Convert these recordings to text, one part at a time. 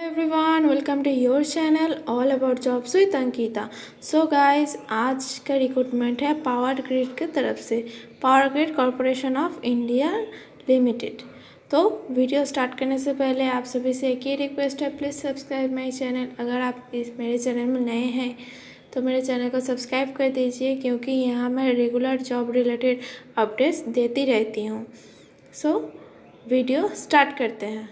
Everyone, welcome to your channel all about jobs with Ankita. So guys, आज का recruitment है power grid की तरफ से, power grid corporation of India limited. तो वीडियो स्टार्ट करने से पहले आप सभी से एक ही रिक्वेस्ट है, प्लीज़ सब्सक्राइब माई चैनल। अगर आप मेरे चैनल में नए हैं तो मेरे चैनल को सब्सक्राइब कर दीजिए, क्योंकि यहाँ मैं रेगुलर जॉब रिलेटेड अपडेट्स देती रहती हूँ। सो वीडियो स्टार्ट करते हैं।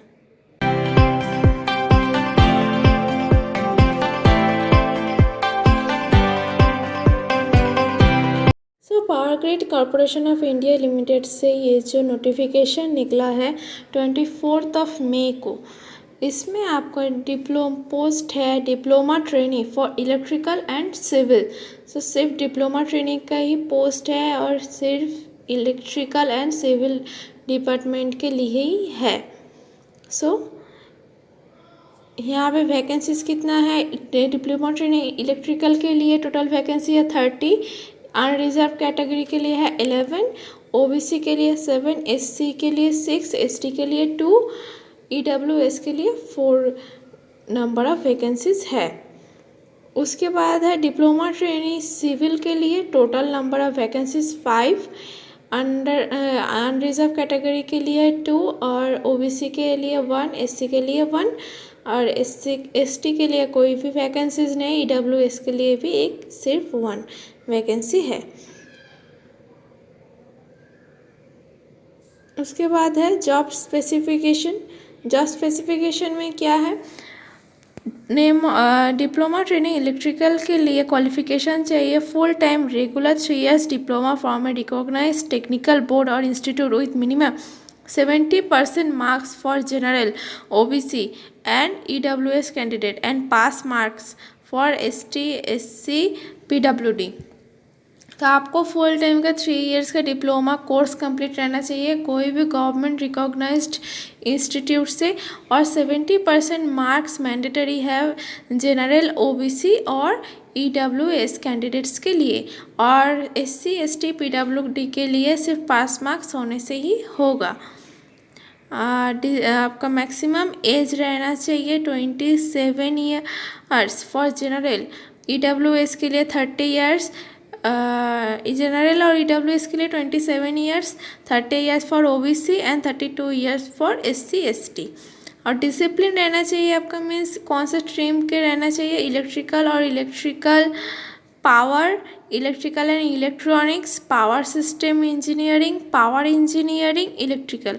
Power grid corporation of India limited से ये जो नोटिफिकेशन निकला है 24 मई को, इसमें आपका पोस्ट है diploma training for electrical and civil. So सिर्फ डिप्लोमा ट्रेनिंग का ही पोस्ट है और सिर्फ इलेक्ट्रिकल एंड सिविल डिपार्टमेंट के लिए ही है। सो यहाँ पे वैकेंसीज कितना है, डिप्लोमा ट्रेनिंग इलेक्ट्रिकल के लिए टोटल वैकेंसी है 30, अनरिजर्व कैटेगरी के लिए है 11, ओबीसी के लिए 7, एससी के लिए 6, एसटी के लिए 2, ईडब्ल्यूएस के लिए 4 नंबर ऑफ वैकेंसीज है। उसके बाद है डिप्लोमा ट्रेनिंग सिविल के लिए total number of vacancies 5, unreserved category के लिए 2 और ओबीसी के लिए 1, एससी के लिए 1 और एसटी के लिए कोई भी वैकेंसीज नहीं, ईडब्ल्यूएस के लिए भी सिर्फ 1 वैकेंसी है। उसके बाद है जॉब स्पेसिफिकेशन। जॉब स्पेसिफिकेशन में क्या है, डिप्लोमा ट्रेनिंग इलेक्ट्रिकल के लिए क्वालिफिकेशन चाहिए full time regular 3 years diploma from a recognised technical board और institute with minimum 70% marks for general, OBC and EWS candidate and pass marks for ST, SC, PWD। तो आपको full time का 3 years का diploma course complete रहना चाहिए कोई भी government recognised institute से, और 70% मार्क्स मैंडेटरी है जनरल, ओबीसी और ईडब्ल्यूएस कैंडिडेट्स के लिए, और एससी, एसटी, पीडब्ल्यूडी के लिए सिर्फ पास मार्क्स होने से ही होगा। आपका मैक्सिमम एज रहना चाहिए 27 ईयर्स फॉर जनरल, ईडब्ल्यूएस के लिए 30 ईयर्स, जनरल और ईडब्ल्यूएस के लिए 27 years, 30 years for OBC and 32 years for SC, ST. और डिसिप्लिन रहना चाहिए आपका, मीन्स कौन सा स्ट्रीम के रहना चाहिए, इलेक्ट्रिकल और electrical power, electrical and electronics, power system engineering, power engineering, electrical.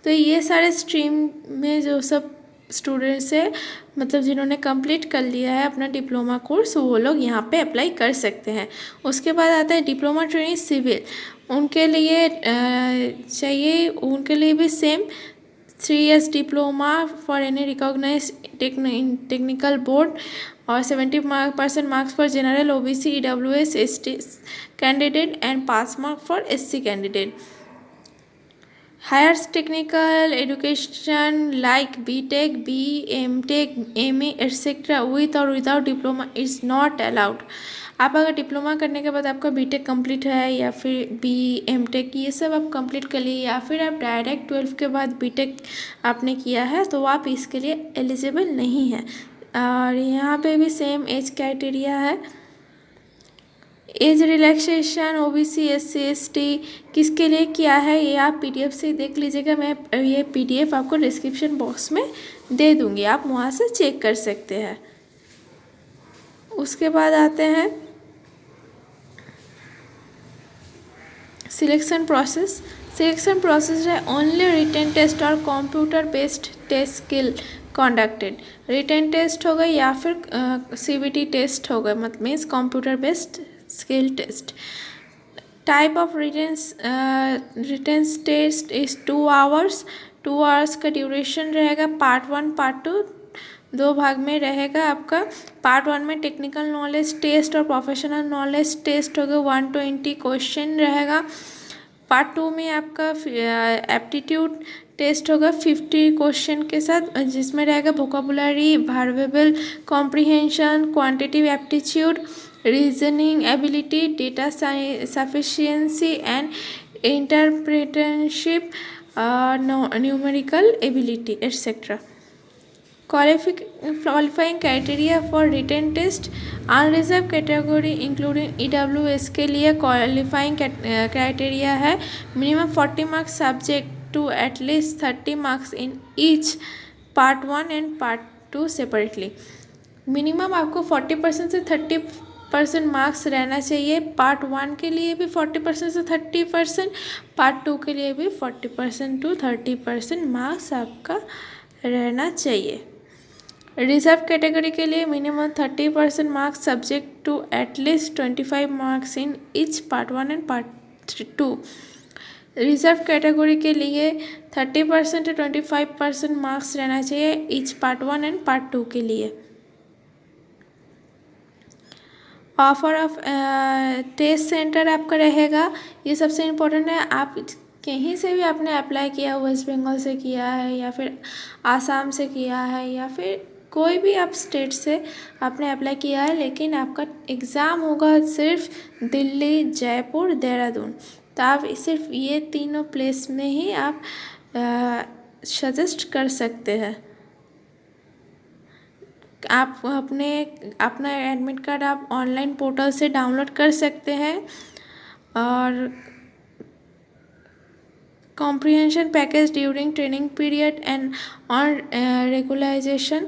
तो ये सारे स्ट्रीम में जो सब स्टूडेंट्स है, मतलब जिन्होंने कंप्लीट कर लिया है अपना डिप्लोमा कोर्स, वो लोग यहाँ पे अप्लाई कर सकते हैं। उसके बाद आता है डिप्लोमा ट्रेनिंग सिविल, उनके लिए चाहिए, उनके लिए भी same 3 years diploma for any recognise technical board और 70% marks for general, OBC, EWS, ST candidate and pass mark for SC candidate. Higher technical education like BTech, BE, MTech, MA etc. with or without diploma is not allowed। आप अगर diploma करने के बाद आपका BTech complete है या फिर BE, MTech ये सब आप कंप्लीट कर लिए, या फिर आप डायरेक्ट 12 के बाद बीटेक आपने किया है, तो आप इसके लिए एलिजिबल नहीं है। और यहाँ पे भी सेम एज क्राइटेरिया है। Age relaxation OBC, SC, ST किसके लिए क्या है, ये आप पीडीएफ से देख लीजिएगा। मैं ये पीडीएफ आपको डिस्क्रिप्शन बॉक्स में दे दूँगी, आप वहाँ से चेक कर सकते हैं। उसके बाद आते हैं सिलेक्शन प्रोसेस। सिलेक्शन प्रोसेस है ओनली रिटन टेस्ट और computer based test skill conducted. Written test होगा या फिर सीबीटी टेस्ट होगा, मतलब means computer based skill test. Type of written test is 2 hours। 2 hours का ड्यूरेशन रहेगा। पार्ट 1 पार्ट 2 दो भाग में रहेगा आपका। पार्ट 1 में टेक्निकल नॉलेज टेस्ट और प्रोफेशनल नॉलेज टेस्ट होगा, 120 क्वेश्चन रहेगा। पार्ट 2 में आपका एप्टीट्यूड टेस्ट होगा 50 क्वेश्चन के साथ, जिसमें रहेगा vocabulary, verbal comprehension, quantitative aptitude, reasoning ability, data sufficiency and interpretation, numerical ability etcetera. Qualifying criteria for written test, unreserve category including EWS के लिए क्वालिफाइंग क्राइटेरिया है minimum 40 marks subject to at least 30 marks in each part 1 and part 2 separately. Minimum आपको 40% से 30% marks रहना चाहिए। Part 1 के लिए भी 40% से 30%, पार्ट 2 के लिए भी 40% टू 30% मार्क्स आपका रहना चाहिए। रिजर्व कैटेगरी के लिए minimum 30% marks subject to at least 25 marks in each part 1 and part 2। Reserve category के लिए 30% टू 25% मार्क्स रहना चाहिए ईच पार्ट 1 एंड पार्ट 2 के लिए। ऑफर ऑफ टेस्ट सेंटर आपका रहेगा, ये सबसे इम्पोर्टेंट है। आप कहीं से भी आपने अप्लाई किया, वेस्ट बंगाल से किया है या फिर आसाम से किया है या फिर कोई भी आप स्टेट से आपने अप्लाई किया है, लेकिन आपका एग्ज़ाम होगा सिर्फ दिल्ली, जयपुर, देहरादून, तो आप सिर्फ ये तीनों प्लेस में ही आप सजेस्ट कर सकते हैं। आप अपना एडमिट कार्ड आप ऑनलाइन पोर्टल से डाउनलोड कर सकते हैं। और comprehension package during training period and on regularisation,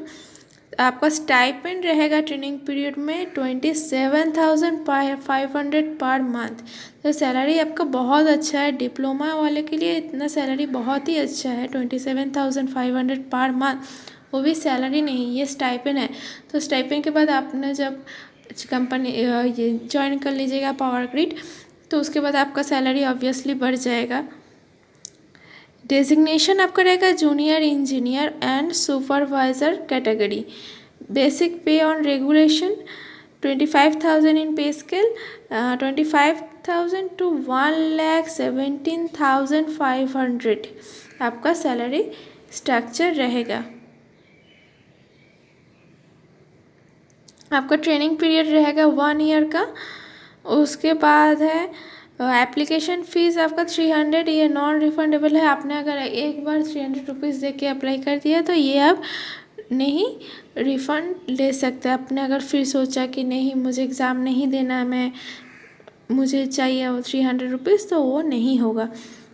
आपका स्टाइपेंड रहेगा ट्रेनिंग पीरियड में 27,500 पर मंथ। तो सैलरी आपका बहुत अच्छा है, डिप्लोमा वाले के लिए इतना सैलरी बहुत ही अच्छा है। 27,500 पर मंथ, वो भी सैलरी नहीं, ये स्टाइपेंड है। तो स्टाइपेंड के बाद आपने जब कंपनी ये ज्वाइन कर लीजिएगा पावर ग्रिड, तो उसके बाद आपका सैलरी ऑब्वियसली बढ़ जाएगा। डेजिग्नेशन आपका रहेगा junior engineer and supervisor category. Basic pay on regulation 25,000 in pay scale, 25,000 to 1,17,500 आपका सैलरी स्ट्रक्चर रहेगा। आपका ट्रेनिंग पीरियड रहेगा 1 ईयर का। उसके बाद है एप्लीकेशन फ़ीस आपका 300, ये नॉन रिफंडेबल है। आपने अगर एक बार 300 रुपीज़ दे के अप्लाई कर दिया तो ये आप नहीं रिफ़ंड ले सकते। आपने अगर फिर सोचा कि नहीं मुझे एग्ज़ाम नहीं देना है, मुझे चाहिए वो 300 रुपीज़, तो वो नहीं होगा।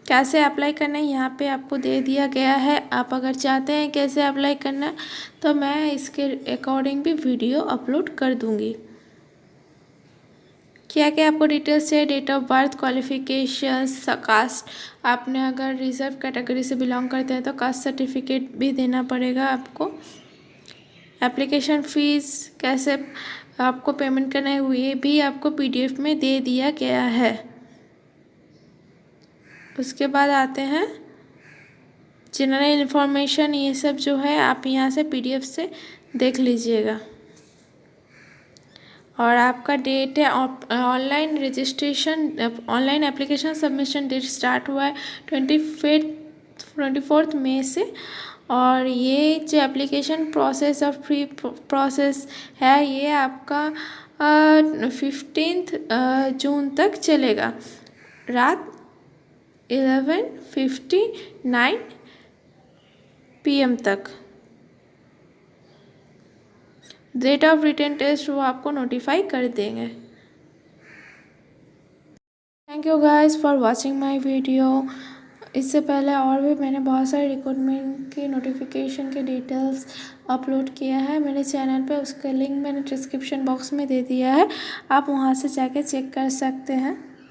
कैसे अप्लाई करना है यहाँ पे आपको दे दिया गया है। आप अगर चाहते हैं कैसे अप्लाई करना, तो मैं इसके अकॉर्डिंग भी वीडियो अपलोड कर दूँगी। क्या क्या आपको डिटेल्स चाहिए, date of birth, qualifications, caste, आपने अगर रिजर्व कैटेगरी से बिलोंग करते हैं तो कास्ट सर्टिफिकेट भी देना पड़ेगा आपको। एप्लीकेशन फ़ीस कैसे आपको पेमेंट करना है, ये भी आपको पीडीएफ में दे दिया गया है। उसके बाद आते हैं जनरल इन्फॉर्मेशन, ये सब जो है आप यहाँ से पीडीएफ से देख लीजिएगा। और आपका डेट है online registration, online application submission date start हुआ है 24 मई से। और ये जो एप्लीकेशन प्रोसेस और फ्री प्रोसेस है, ये आपका 15 जून तक चलेगा, रात 11:59 PM तक। डेट ऑफ रिटन टेस्ट वो आपको नोटिफाई कर देंगे। Thank you guys for watching my video. इससे पहले और भी मैंने बहुत सारे रिक्रूटमेंट के नोटिफिकेशन के डिटेल्स अपलोड किया है मेरे चैनल पे, उसका लिंक मैंने डिस्क्रिप्शन बॉक्स में दे दिया है, आप वहाँ से जाके चेक कर सकते हैं।